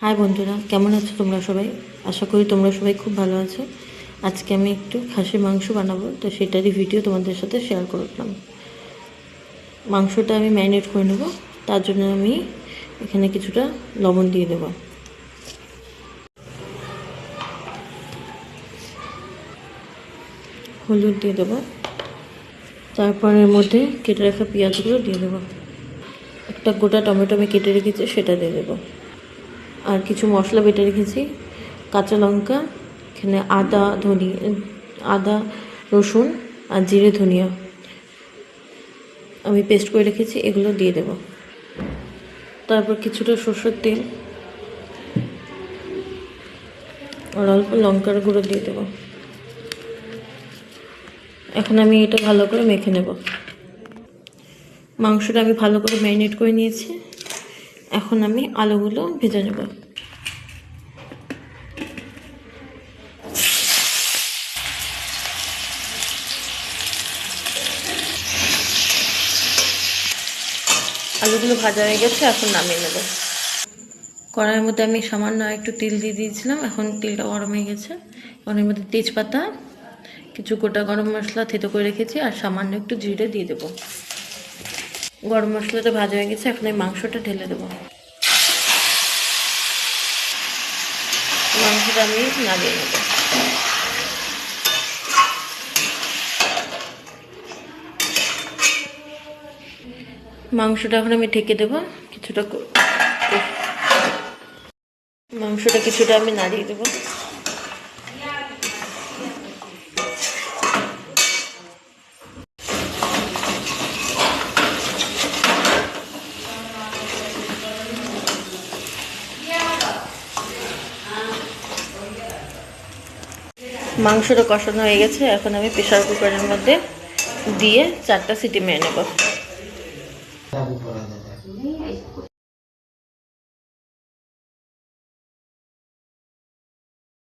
High বন্ধুরা, কেমন আছো তোমরা সবাই? আশা করি তোমরা সবাই খুব ভালো আছো। আজকে আমি একটু খাসির মাংস বানাবো, তো সেটারই ভিডিও তোমাদের সাথে শেয়ার করলাম। মাংসটা আমি ম্যারিনেট করে নেব। তার জন্য আমি এখানে কিছুটা লবণ দিয়ে দেবো, হলুদ দিয়ে দেবো, তারপর এর মধ্যে কেটে রাখা পেঁয়াজগুলো দিয়ে দেবো। একটা গোটা টমেটো আমি কেটে রেখেছি, সেটা দিয়ে দেবো। আর কিছু মশলা বেটে রেখেছি, কাঁচা লঙ্কা, এখানে আদা রসুন আর জিরে ধনিয়া আমি পেস্ট করে রেখেছি, এগুলো দিয়ে দেব। তারপর কিছুটা সরষের তেল আর অল্প লঙ্কার গুঁড়ো দিয়ে দেব। এখন আমি এটা ভালো করে মেখে নেব। মাংসটা আমি ভালো করে ম্যারিনেট করে নিয়েছি। এখন আমি আলুগুলো ভেজে নেব। আলুগুলো ভাজা হয়ে গেছে, এখন নামিয়ে নেব। কড়াইয়ের মধ্যে আমি সামান্য একটু তেল দিয়ে দিয়েছিলাম, এখন তেলটা গরম হয়ে গেছে। এখন এর মধ্যে তেজপাতা, কিছু গোটা গরম মশলা থেতো করে রেখেছি আর সামান্য একটু জিরে দিয়ে দেবো। গরম মশলাটা ভাজা হয়ে গেছে, এখন এই মাংসটা ঢেলে দেবো। মাংসটা আমি নামিয়ে নেব। মাংসটা এখন আমি ঢেকে দেবো কিছুটা আমি নাড়িয়ে দেবো। মাংসটা কষানো হয়ে গেছে, এখন আমি প্রেসার কুকারের মধ্যে দিয়ে 4টা সিটি মেরে নেব।